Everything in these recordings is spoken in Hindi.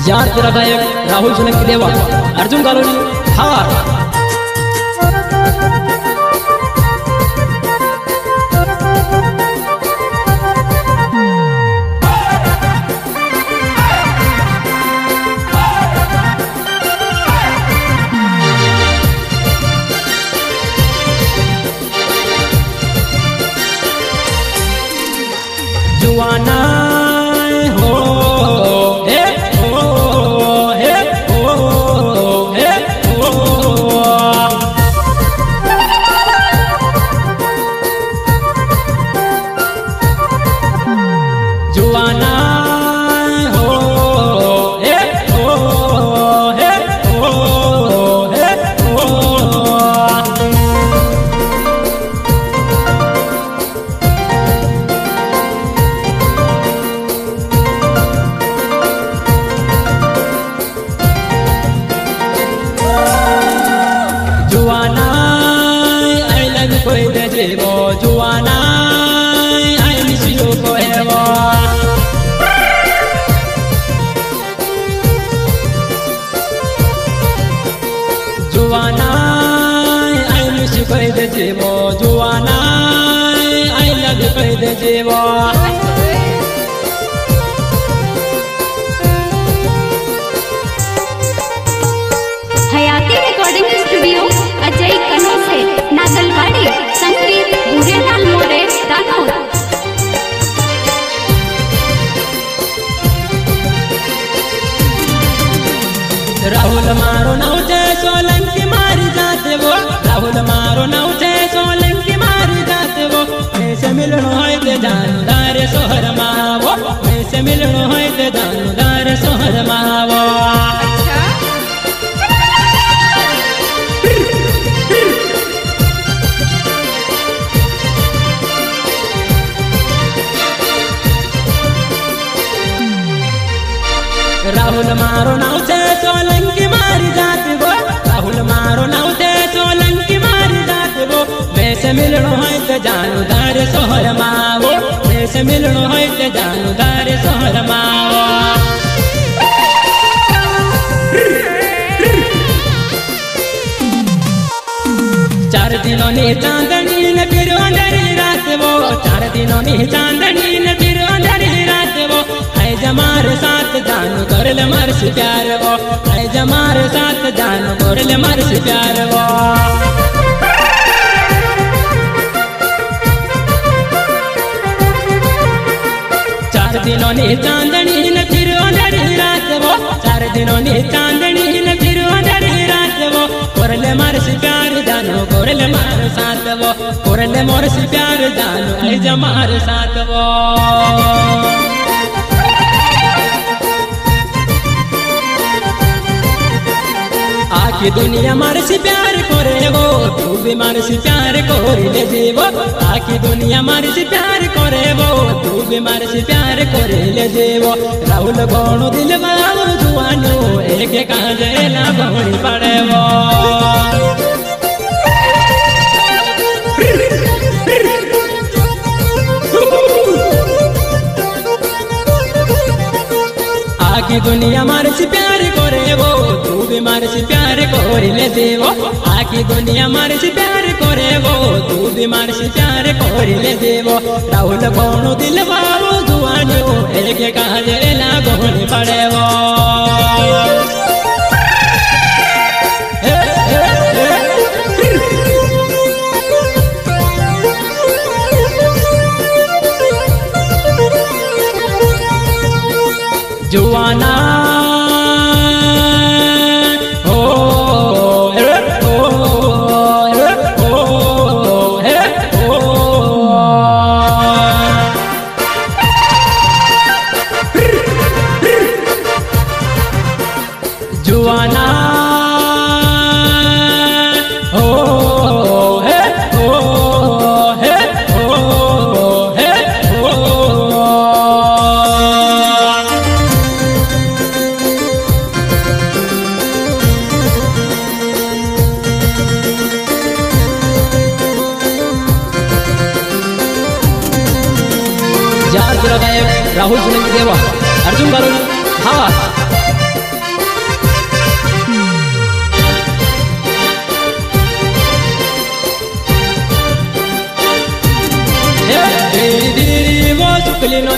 यार तेरा गायक राहुल सोलंकी देवा अर्जुन गालोली हार जुआना हो हे हो हे हो हे हो जुआना हो हे हो हे हो हे हो जुआना I love you कोई दे जेबो Juana I miss you forever Juana I miss you कोई दे जेबो जुआना I love you कोई दे जेबो हयाती रिकॉर्डिंग स्टूडियो अजय कनोसे नागलवाड़ी संगीत भूरेलाल मोरे दानोद राहुल मारो नौटे सोलंकी मारी जाते वो राहुल मारो नौटे सोलंकी मारी जाते वो ऐसे मिलनो है ते जानू दारे सोहर मावो ऐसे मिलनो है ते जानू दारे सोहर मावो राहुल मारो नौटे सोलंकी मारी जाते वो राहुल मारो नौटे सोलंकी मारी जाते वो वैसे मिलनो है ते जानू दारे सोहर मावो वैसे मिलनो है ते जानू दारे सोहर मावो चार दिनों ने चांदनी ने फिर अंधेरी रात वो चार दिनों ने चांदनी ने फिर अंधेरी रात वो है जमार साथ जानू करले मर्स प्यार वो है जमार साथ जानू करले मर्स प्यार वो चार दिनों ने चांदनी ने फिर अंधेरी रात वो चार दिनों ने चांदनी ने फिर अंधेरी रात वो करले मर्स प्यार जानू करले मार साथ वो करले मर्स प्यार जानू है जमार साथ वो आखी दुनिया मार से प्यार करे वो तू भी मार से प्यार कर ले जेबो आखी दुनिया मार से प्यार करे वो तू भी मार से प्यार कर ले जेबो राहुल गौणो दिल बाबू जुआनो एक काजेला गौणी पड़े वो आखी दुनिया मार से प्यार करे वो तू भी मार से प्यार कर ले जेबो आखी दुनिया मार से प्यार करे वो तू भी मार से प्यार कर ले जेबो राहुल गौणो दिल बाबू जुआनो एक काजेला गौणी पड़े वो जुआना हो हे हो हे हो हे हो जुआना हो हे हो हे हो हे हो यार तेरा गायक राहुल सोलंकी देवा अर्जुन गालोली हार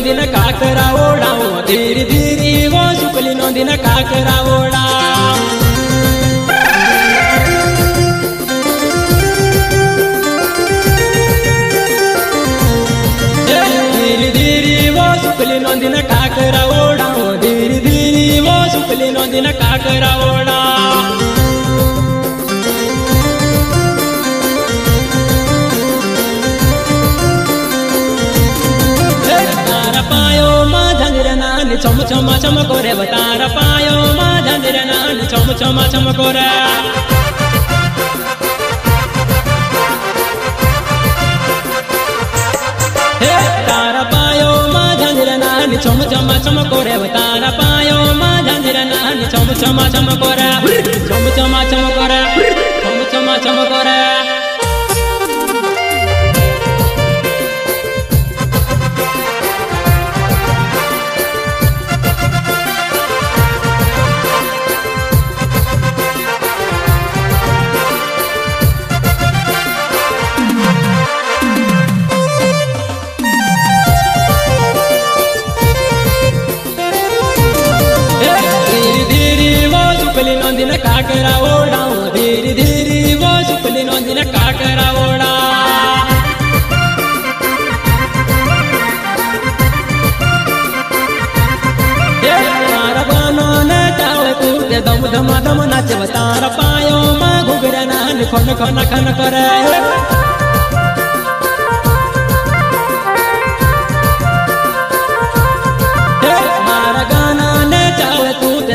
નોંધીને કાકરા ઓડાવો ધીરે ધીરે વો સુકલી નોંધીને કાકરા ઓડા ધીરે ધીરે વો સુકલી નોંધીને કાકરા ઓડાવો ધીરે ધીરે વો સુકલી નોંધીને કાકરા ઓડા ચમ ચમા ચમ કરે તારા પાયો માં ઝંઝર નાની ચમ ચમા ચમ કરે હે તારા પાયો માં ઝંઝર નાની ચમ ચમા ચમ કરે તારા પાયો માં ઝંઝર નાની ચમ ચમા ચમ કરે ચમ ચમા ચમ કરે ચમ ચમા ચમ કરે નોંધીને કાકરા ઓડાવો ધીરે ધીરે વો સુકલી નોંધીને કાકરા ઓડા તારા બાનો ને ચાલે તું તે દમ ધમા ધમ નાચે તારા પાયો માં ઘુઘરા નાની ખન ખન ખન કરે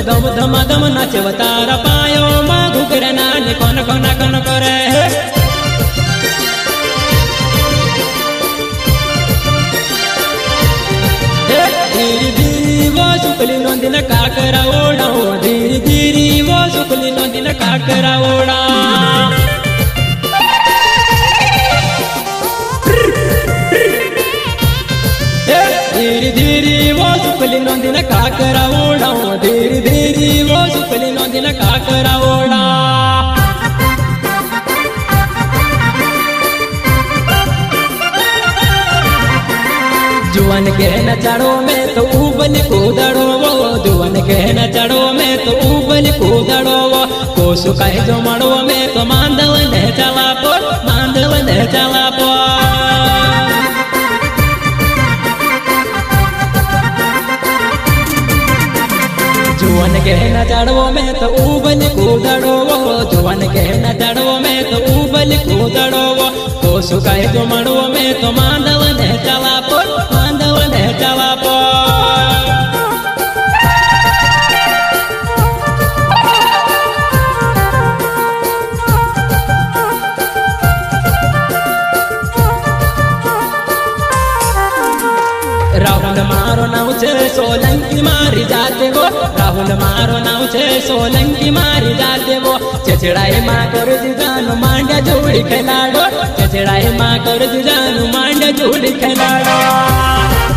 દમ ધમા ધમ નાચે તારા પાયો માં ઘુઘરા નાની કોન કોન કોન કરે ધીરે ધીરે વો સુકલી નોંધીને કાકરા ઓડાવો ધીરે ધીરે વો સુકલી નોંધીને કાકરા ઓડા ધીરે ધીરે વો સુકલી નોંધીને કાકરા ઓડાવો ધીરે ધીરે વો સુકલી નોંધીને કાકરા ઓડા जुवन के न चढ़ो में तो ऊबल कूदड़ो वो जुवन के न चढ़ो में तो ऊबल कूदड़ो वो कोसु कहे जो मड़ो में तो मांडव ने चला पो मांडव ने चला पो जुवन के न चढ़ो में तो ऊबल कूदड़ो वो जुवन के न चढ़ो में तो ऊबल कूदड़ो वो कोसु कहे जो मड़ो में तो मांडव ने चला पो मांडव ने चला पो राहुल मारो नाव छे सोलंकी मारी जाते वो राहुल मारो नाव छे सोलंकी मारी जाते वो चचड़ाई मां कर जानु मांडा जोड़ी खेलाड़ो चचड़ाई मां कर जानु मांडा जोड़ी खेलाड़ो